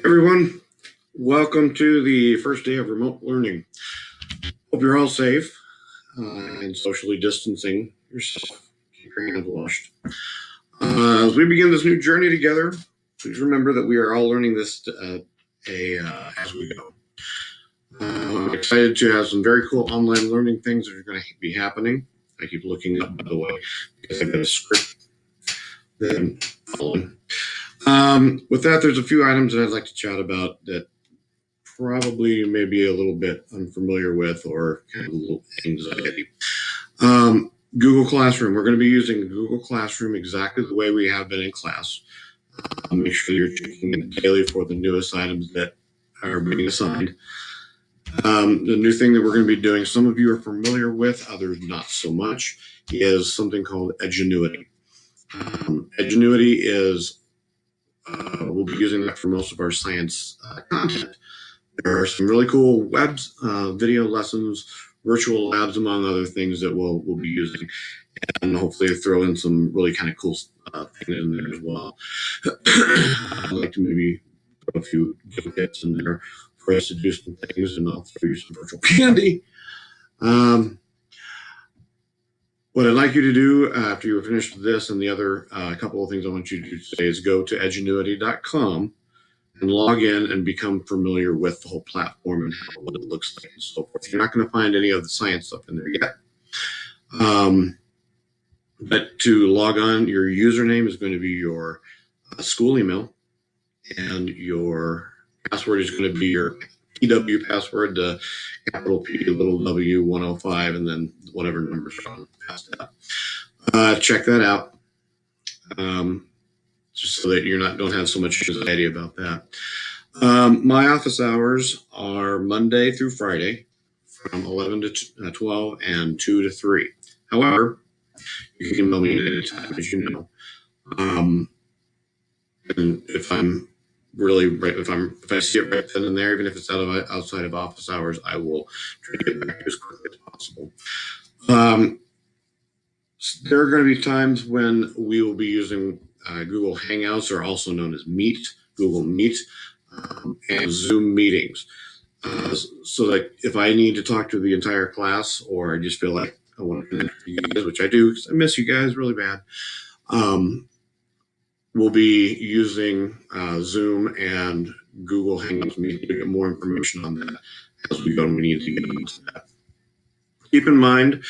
Everyone, welcome to the first day of remote learning. Hope you're all safe and socially distancing yourself. Keep your hands washed. As we begin this new journey together, please remember that we are all learning this as we go. I'm excited to have some very cool online learning things that are going to be happening. I keep looking up, by the way, because I've got a script that I'm following. With that, there's a few items that I'd like to chat about that probably you may be a little bit unfamiliar with or kind of a little anxiety. Google Classroom. We're going to be using Google Classroom exactly the way we have been in class. Make sure you're checking it daily for the newest items that are being assigned. The new thing that we're going to be doing, some of you are familiar with, others not so much, is something called Edgenuity. Edgenuity is, we'll be using that for most of our science content. There are some really cool video lessons, virtual labs, among other things that we'll be using, and hopefully throw in some really kind of cool things in there as well. I'd like to maybe put a few kits in there for us to do some things, and I'll throw you some virtual candy. What I'd like you to do after you're finished with this and the other couple of things I want you to do today is go to edgenuity.com and log in and become familiar with the whole platform and what it looks like and so forth. You're not going to find any of the science stuff in there yet. But to log on, your username is going to be your school email, and your password is going to be your PW password, the capital P, little W, 105, and then whatever numbers are on past that. Check that out. Just so that you don't have so much anxiety about that. My office hours are Monday through Friday from 11 to 12 and 2 to 3. However, you can email me at any time, as you know. And if I'm really right, if I see it right then and there, even if it's outside of office hours, I will try to get back to you as quickly as possible. There are going to be times when we will be using Google Hangouts, or also known as Meet, Google Meet, and Zoom meetings. So that if I need to talk to the entire class, or I just feel like I want to connect with you guys, which I do because I miss you guys really bad, we'll be using Zoom and Google Hangouts Meet to get more information on that as we go, and we need to get into that. Keep in mind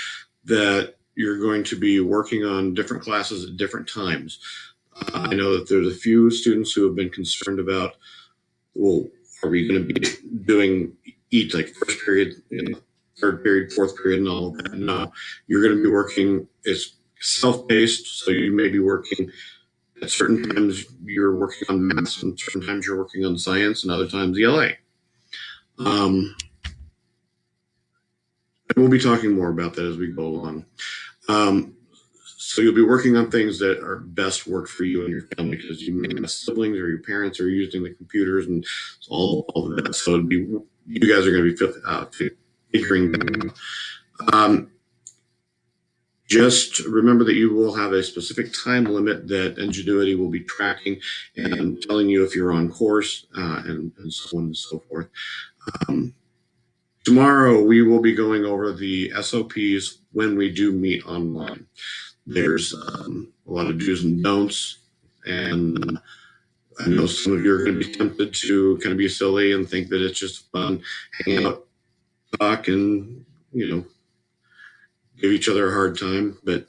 that you're going to be working on different classes at different times. I know that there's a few students who have been concerned about, well, are we going to be doing each, like first period, third period, fourth period, and all of that? No, you're going to be working, it's self-paced, so you may be working at certain times you're working on math, and certain times you're working on science, and other times ELA. We'll be talking more about that as we go along. So you'll be working on things that are best work for you and your family, because you may have siblings or your parents are using the computers and all of that. So you guys are going to be figuring that out. Just remember that you will have a specific time limit that Ingenuity will be tracking and telling you if you're on course, and so on and so forth. Tomorrow, we will be going over the SOPs when we do meet online. There's a lot of do's and don'ts, and I know some of you are going to be tempted to kind of be silly and think that it's just fun, hang out, talk, and, give each other a hard time, but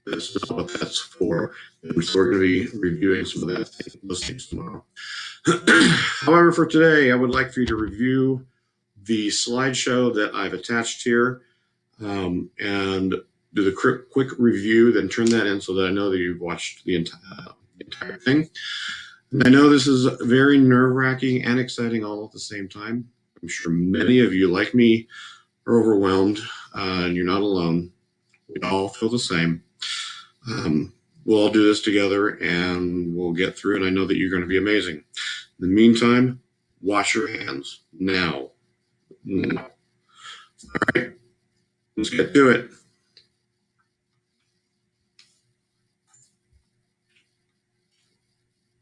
this is what that's for. And so we're going to be reviewing some of those things tomorrow. However, for today, I would like for you to review the slideshow that I've attached here, and do the quick review, then turn that in so that I know that you've watched the entire thing. And I know this is very nerve-wracking and exciting all at the same time. I'm sure many of you, like me, are overwhelmed, and you're not alone. We all feel the same. We'll all do this together, and we'll get through, and I know that you're going to be amazing. In the meantime, wash your hands now. All right, let's get to it.